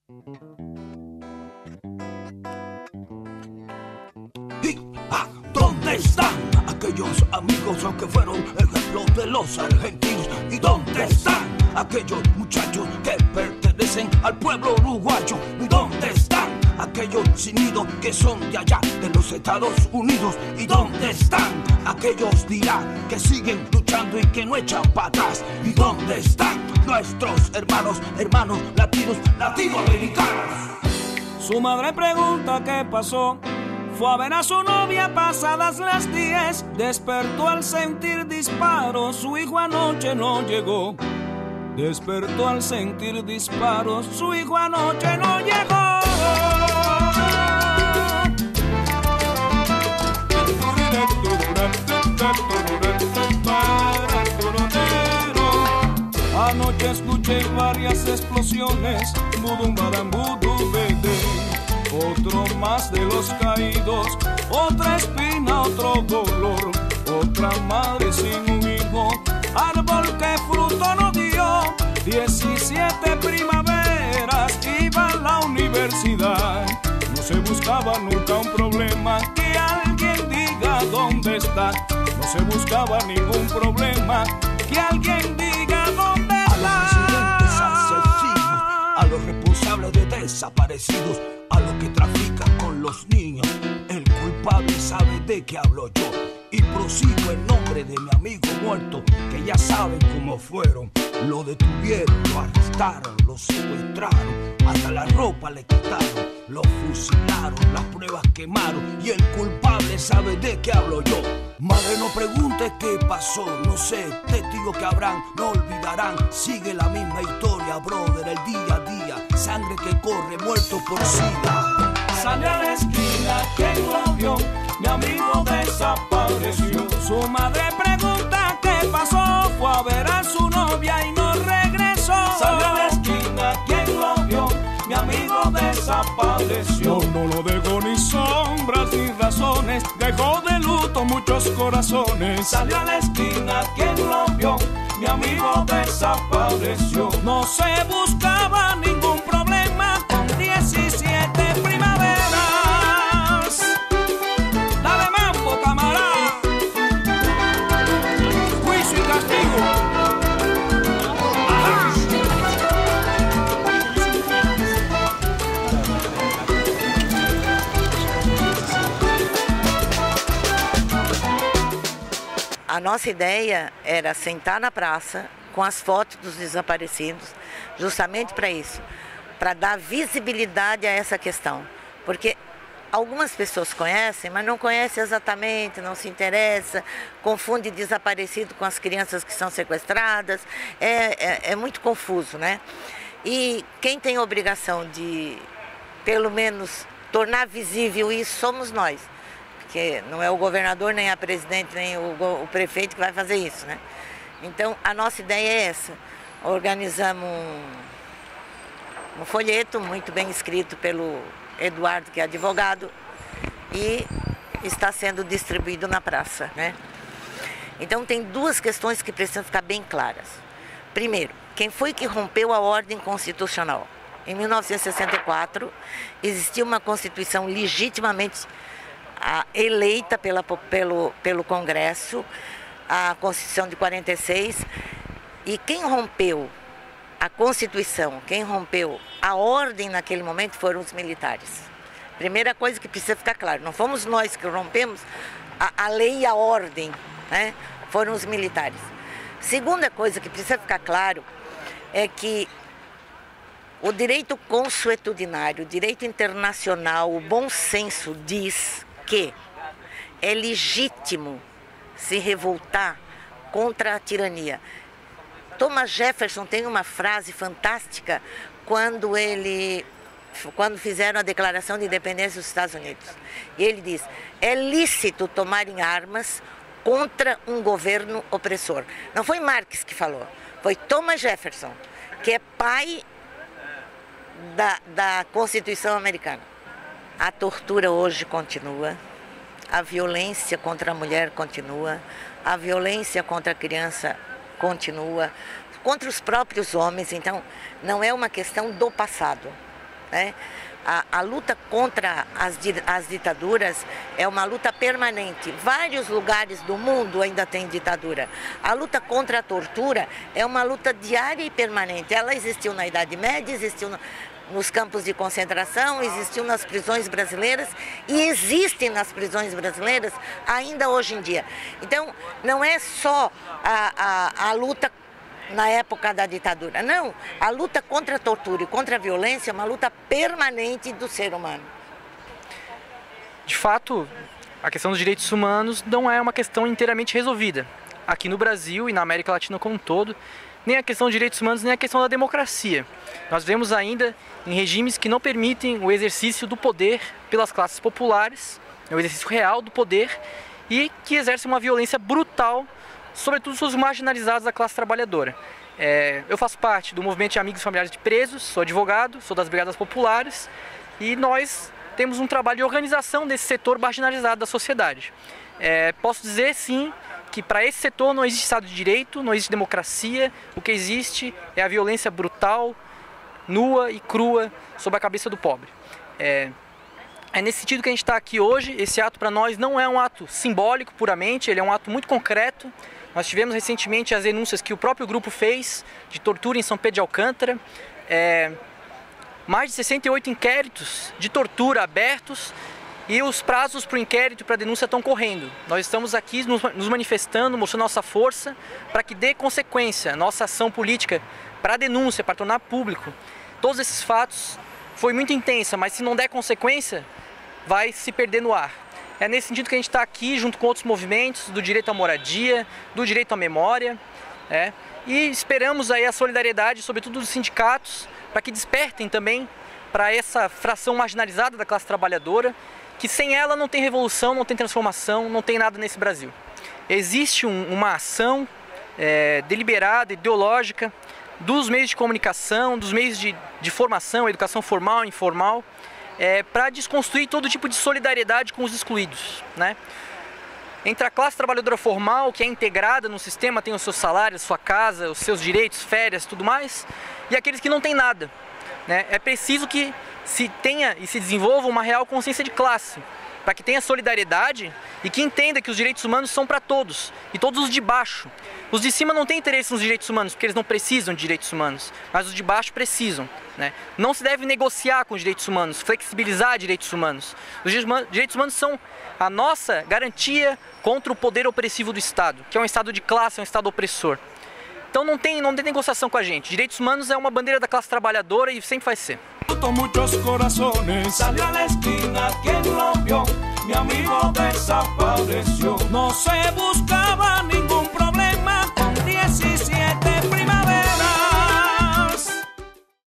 ¿Y dónde están aquellos amigos que fueron ejemplos de los argentinos? ¿Y dónde están aquellos muchachos que pertenecen al pueblo uruguayo? ¿Y dónde están aquellos sin nido que son de allá, de los Estados Unidos? ¿Y dónde están aquellos dirán que siguen luchando y que no echan patas? ¿Y dónde están nuestros hermanos latinos, latinoamericanos? Su madre pregunta qué pasó. Fue a ver a su novia pasadas las 10. Despertó al sentir disparos, su hijo anoche no llegó. Despertó al sentir disparos, su hijo anoche no llegó. Anoche escuché varias explosiones, budum badam budum bede. Otro más de los caídos, otra espina, otro dolor, otra madre sin un hijo, árbol que fruto no dio. 17 primaveras iba a la universidad, no se buscaba nunca un problema, que alguien diga dónde está. No se buscaba ningún problema, que alguien diga dónde está. A los residentes asesinos, a los responsables de desaparecidos, a los que trafican con los niños, el culpable sabe de qué hablo yo. Y prosigo en nombre de mi amigo muerto, que ya saben cómo fueron. Lo detuvieron, lo arrestaron, lo secuestraron, hasta la ropa le quitaron, lo fusilaron, las pruebas quemaron, y el culpable sabe de qué hablo yo. Madre, no pregunte qué pasó, no sé, testigos que habrán, no olvidarán. Sigue la misma historia, brother, el día a día, sangre que corre, muerto por SIDA. Sale a la esquina, ¿quién lo vio? Mi amigo desapareció. Su madre pregunta qué pasó. Fue a ver a su novia y no regresó. Sale a la esquina, ¿quién lo vio? Mi amigo desapareció. No lo dejó ni sombras ni razones, dejó de luto muchos corazones. Salió a la esquina, ¿quién lo vio? Mi amigo desapareció. No se buscaba ningún problema con 17 primaveras. Dale mambo, camarada. Juicio y castigo. Ajá. A nossa ideia era sentar na praça com as fotos dos desaparecidos, justamente para isso, para dar visibilidade a essa questão. Porque algumas pessoas conhecem, mas não conhecem exatamente, não se interessa, confunde desaparecido com as crianças que são sequestradas, é muito confuso, né? E quem tem a obrigação de, pelo menos, tornar visível isso somos nós. Porque não é o governador, nem a presidente, nem o prefeito que vai fazer isso, né? Então, a nossa ideia é essa. Organizamos um folheto muito bem escrito pelo Eduardo, que é advogado, e está sendo distribuído na praça, né? Então, tem duas questões que precisam ficar bem claras. Primeiro, quem foi que rompeu a ordem constitucional? Em 1964, existia uma Constituição legitimamente eleita pelo Congresso, a Constituição de 46, e quem rompeu a Constituição, quem rompeu a ordem naquele momento foram os militares. Primeira coisa que precisa ficar claro, não fomos nós que rompemos a lei e a ordem, né? Foram os militares. Segunda coisa que precisa ficar claro é que o direito consuetudinário, o direito internacional, o bom senso diz que é legítimo se revoltar contra a tirania. Thomas Jefferson tem uma frase fantástica quando fizeram a Declaração de Independência dos Estados Unidos. E ele diz: é lícito tomarem armas contra um governo opressor. Não foi Marx que falou, foi Thomas Jefferson, que é pai da Constituição americana. A tortura hoje continua, a violência contra a mulher continua, a violência contra a criança continua, contra os próprios homens. Então, não é uma questão do passado, né? A luta contra as ditaduras é uma luta permanente. Vários lugares do mundo ainda tem ditadura. A luta contra a tortura é uma luta diária e permanente. Ela existiu na Idade Média, existiu nos campos de concentração, existiu nas prisões brasileiras e existe nas prisões brasileiras ainda hoje em dia. Então, não é só a luta na época da ditadura. Não, a luta contra a tortura e contra a violência é uma luta permanente do ser humano. De fato, a questão dos direitos humanos não é uma questão inteiramente resolvida. Aqui no Brasil e na América Latina como um todo, nem a questão dos direitos humanos, nem a questão da democracia. Nós vemos ainda em regimes que não permitem o exercício do poder pelas classes populares, o exercício real do poder, e que exercem uma violência brutal, sobretudo sobre os marginalizados da classe trabalhadora. Eu faço parte do movimento de amigos e familiares de presos, sou advogado, sou das brigadas populares e nós temos um trabalho de organização desse setor marginalizado da sociedade. Posso dizer sim que para esse setor não existe Estado de Direito, não existe democracia, o que existe é a violência brutal, nua e crua sobre a cabeça do pobre. É nesse sentido que a gente está aqui hoje. Esse ato para nós não é um ato simbólico puramente, ele é um ato muito concreto. Nós tivemos recentemente as denúncias que o próprio grupo fez de tortura em São Pedro de Alcântara. Mais de 68 inquéritos de tortura abertos e os prazos para o inquérito e para a denúncia estão correndo. Nós estamos aqui nos manifestando, mostrando nossa força para que dê consequência a nossa ação política para a denúncia, para tornar público. Todos esses fatos foi muito intensa, mas se não der consequência, vai se perder no ar. É nesse sentido que a gente está aqui, junto com outros movimentos, do direito à moradia, do direito à memória, e esperamos aí a solidariedade, sobretudo dos sindicatos, para que despertem também para essa fração marginalizada da classe trabalhadora, que sem ela não tem revolução, não tem transformação, não tem nada nesse Brasil. Existe uma ação deliberada, ideológica, dos meios de comunicação, dos meios de formação, educação formal e informal, para desconstruir todo tipo de solidariedade com os excluídos, né? Entre a classe trabalhadora formal, que é integrada no sistema, tem o seu salário, a sua casa, os seus direitos, férias, tudo mais, e aqueles que não têm nada, né? É preciso que se tenha e se desenvolva uma real consciência de classe, para que tenha solidariedade e que entenda que os direitos humanos são para todos, e todos os de baixo. Os de cima não têm interesse nos direitos humanos, porque eles não precisam de direitos humanos, mas os de baixo precisam, né? Não se deve negociar com os direitos humanos, flexibilizar direitos humanos. Os direitos humanos são a nossa garantia contra o poder opressivo do Estado, que é um Estado de classe, é um Estado opressor. Então não tem negociação com a gente. Direitos humanos é uma bandeira da classe trabalhadora e sempre vai ser. Muchos corazones, salió a la esquina, quien lo vio, mi amigo desapareció. No se busca